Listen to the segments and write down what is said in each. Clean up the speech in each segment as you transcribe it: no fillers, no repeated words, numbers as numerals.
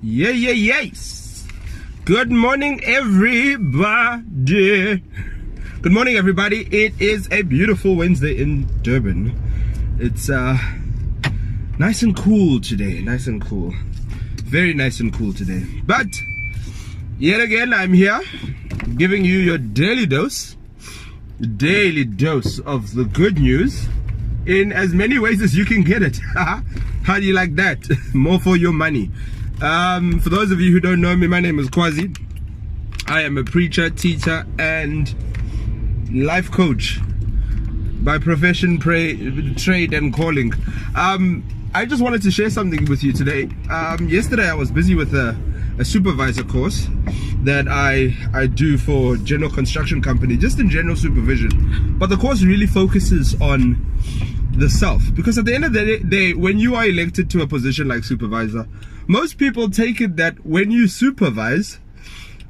Yes. Good morning, everybody. Good morning, everybody. It is a beautiful Wednesday in Durban. It's nice and cool today. Nice and cool. Very nice and cool today. But yet again, I'm here giving you your daily dose of the good news in as many ways as you can get it. How do you like that? More for your money. For those of you who don't know me, my name is Kwazi. I am a preacher, teacher, and life coach by profession, trade, and calling. I just wanted to share something with you today. Yesterday I was busy with a supervisor course that I do for general construction company, just in general supervision. But the course really focuses on the self, because at the end of the day, when you are elected to a position like supervisor, most people take it that when you supervise,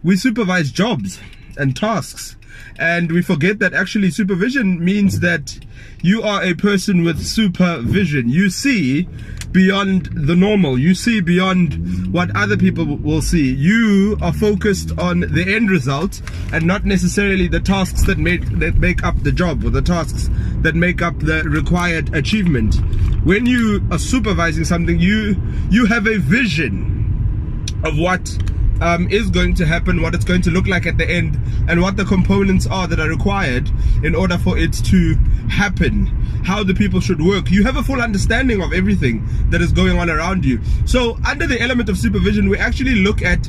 we supervise jobs and tasks, and we forget that actually supervision means that you are a person with supervision. You see beyond the normal. You see beyond what other people will see. You are focused on the end result and not necessarily the tasks that make up the job, or the tasks that make up the required achievement. When you are supervising something, you have a vision of what is going to happen, what it's going to look like at the end, and what the components are that are required in order for it to happen, how the people should work. You have a full understanding of everything that is going on around you. So under the element of supervision, we actually look at,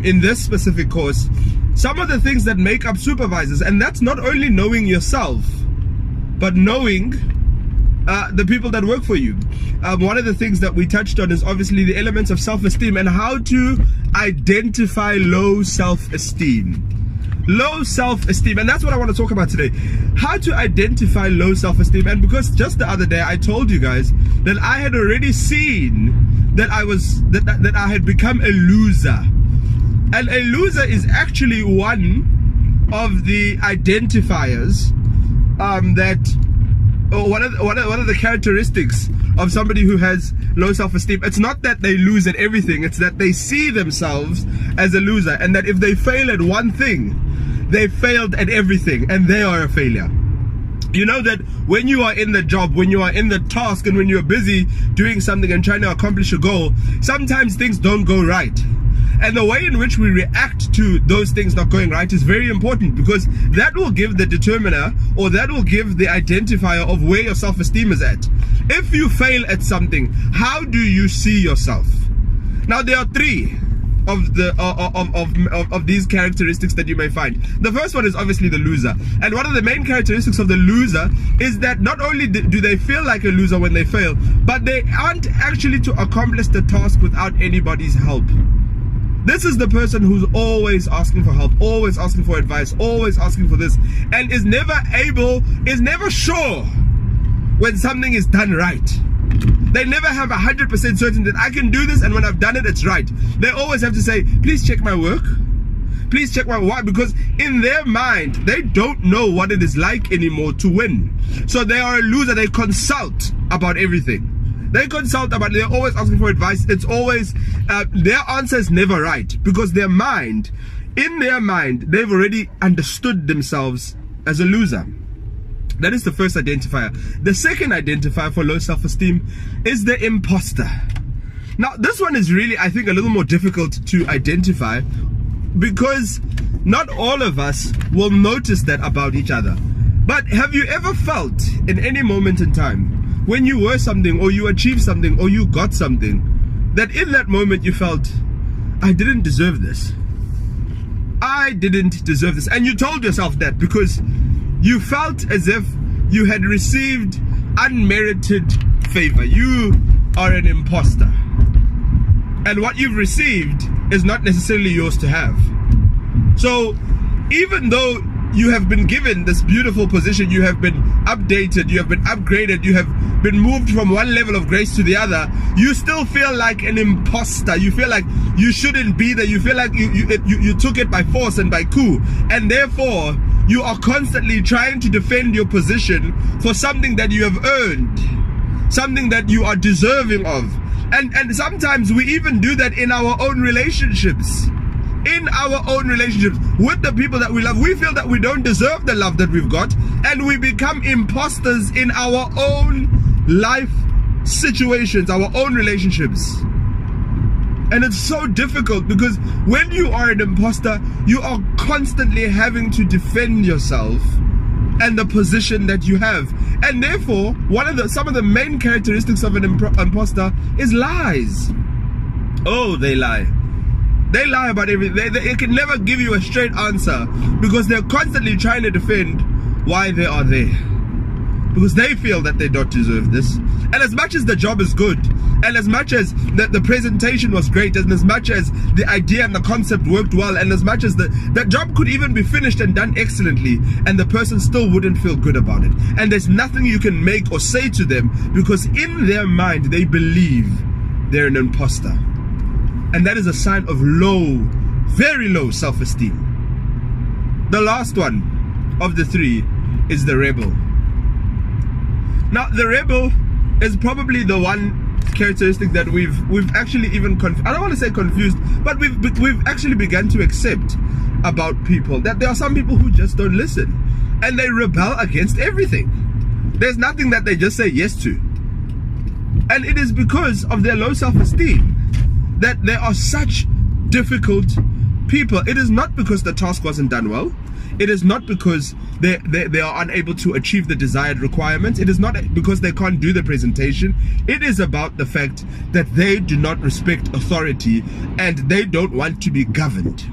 in this specific course, some of the things that make up supervisors. And that's not only knowing yourself, but knowing the people that work for you. One of the things that we touched on is obviously the elements of self-esteem and how to identify low self-esteem. Low self-esteem, and that's what I want to talk about today. How to identify low self-esteem. And because just the other day I told you guys that I had already seen that that I had become a loser. And a loser is actually one of the identifiers one of the characteristics of somebody who has low self-esteem. It's not that they lose at everything, it's that they see themselves as a loser, and that if they fail at one thing, they failed at everything, and they are a failure. You know that when you are in the job, when you are in the task, and when you are busy doing something and trying to accomplish a goal, sometimes things don't go right. And the way in which we react to those things not going right is very important, because that will give the determiner, or that will give the identifier of where your self-esteem is at. If you fail at something, how do you see yourself? Now there are three of these characteristics that you may find. The first one is obviously the loser. And one of the main characteristics of the loser is that not only do they feel like a loser when they fail, but they aren't actually to accomplish the task without anybody's help. This is the person who's always asking for help, always asking for advice, always asking for this, and is never sure when something is done right. They never have 100% certain that I can do this, and when I've done it, it's right. They always have to say, please check my work. Please check my why, because in their mind, they don't know what it is like anymore to win. So they are a loser. They consult about everything. They consult about, they're always asking for advice. It's always, their answer is never right, because in their mind, they've already understood themselves as a loser. That is the first identifier. The second identifier for low self-esteem is the imposter. Now, this one is really, I think, a little more difficult to identify, because not all of us will notice that about each other. But have you ever felt in any moment in time, when you were something, or you achieved something, or you got something, that in that moment you felt, I didn't deserve this. I didn't deserve this. And you told yourself that because you felt as if you had received unmerited favor. You are an imposter. And what you've received is not necessarily yours to have. So even though you have been given this beautiful position, you have been updated, you have been upgraded, you have been moved from one level of grace to the other, you still feel like an imposter. You feel like you shouldn't be there. You feel like you took it by force and by coup, and therefore you are constantly trying to defend your position for something that you have earned, something that you are deserving of. And sometimes we even do that in our own relationships. In our own relationships with the people that we love. We feel that we don't deserve the love that we've got, and we become imposters in our own life situations, our own relationships. And it's so difficult because when you are an imposter, you are constantly having to defend yourself and the position that you have. And therefore, some of the main characteristics of an imposter is lies. Oh, they lie. They lie about everything. They can never give you a straight answer because they're constantly trying to defend why they are there. Because they feel that they don't deserve this. And as much as the job is good, and as much as the presentation was great, and as much as the idea and the concept worked well, and as much as the job could even be finished and done excellently, and the person still wouldn't feel good about it. And there's nothing you can make or say to them because in their mind, they believe they're an imposter. And that is a sign of low, very low self-esteem. The last one of the three is the rebel. Now, the rebel is probably the one characteristic that we've actually even I don't want to say confused, but we've actually begun to accept about people, that there are some people who just don't listen and they rebel against everything. There's nothing that they just say yes to. And it is because of their low self-esteem that they are such difficult people. It is not because the task wasn't done well. It is not because they are unable to achieve the desired requirements. It is not because they can't do the presentation. It is about the fact that they do not respect authority and they don't want to be governed.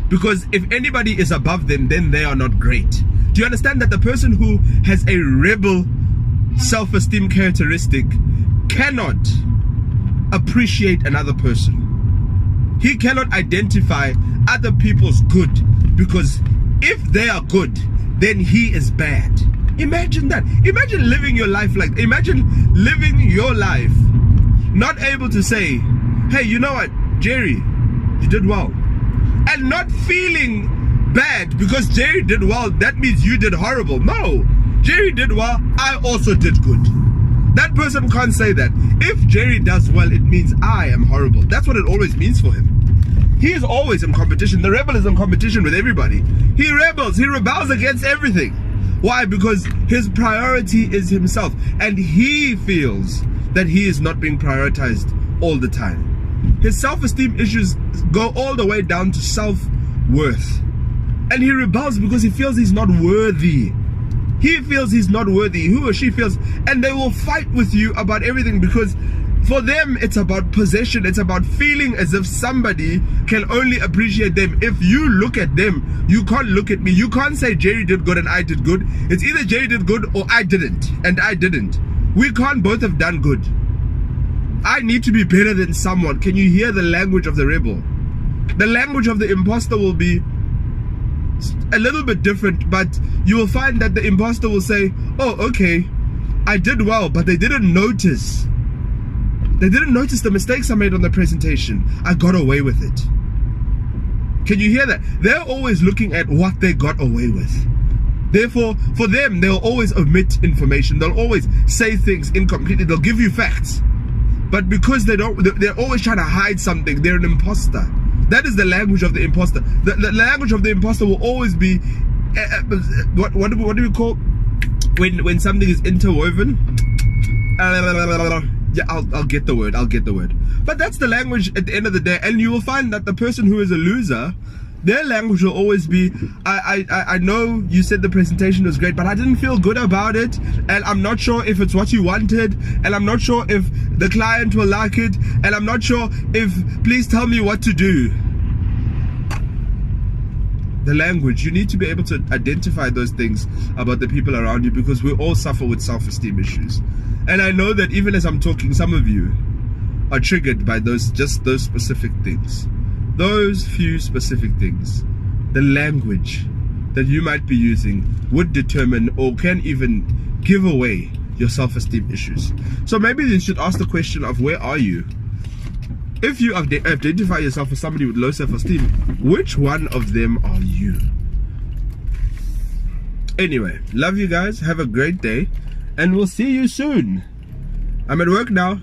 Because if anybody is above them, then they are not great. Do you understand that the person who has a rebel self-esteem characteristic cannot appreciate another person? He cannot identify other people's good, because if they are good, then he is bad. Imagine that. Imagine living your life like, imagine living your life not able to say, hey, you know what, Jerry, you did well. And not feeling bad because Jerry did well, that means you did horrible. No, Jerry did well, I also did good. That person can't say that. If Jerry does well, it means I am horrible. That's what it always means for him. He is always in competition. The rebel is in competition with everybody. He rebels against everything. Why? Because his priority is himself, and he feels that he is not being prioritized all the time. His self-esteem issues go all the way down to self-worth. And he rebels because he feels he's not worthy. He feels he's not worthy, who or she feels, and they will fight with you about everything because for them it's about possession. It's about feeling as if somebody can only appreciate them. If you look at them, you can't look at me. You can't say Jerry did good and I did good. It's either Jerry did good or I didn't, and I didn't. We can't both have done good. I need to be better than someone. Can you hear the language of the rebel? The language of the imposter will be a little bit different, but you will find that the imposter will say, oh, okay, I did well, but they didn't notice. They didn't notice the mistakes I made on the presentation. I got away with it. Can you hear that? They're always looking at what they got away with. Therefore, for them, they'll always omit information. They'll always say things incompletely. They'll give you facts. But because they're always trying to hide something, they're an imposter. That is the language of the imposter. The language of the imposter will always be what do we call when something is interwoven? Yeah, I'll get the word. But that's the language at the end of the day. And you will find that the person who is a loser, their language will always be, I know you said the presentation was great, but I didn't feel good about it, and I'm not sure if it's what you wanted, and I'm not sure if the client will like it, and I'm not sure if, please tell me what to do. The language, you need to be able to identify those things about the people around you, because we all suffer with self-esteem issues. And I know that even as I'm talking, some of you are triggered by just those specific things. Those few specific things. The language that you might be using would determine or can even give away your self-esteem issues. So maybe you should ask the question of, where are you? If you identify yourself as somebody with low self-esteem, which one of them are you? Anyway, love you guys. Have a great day. And we'll see you soon. I'm at work now.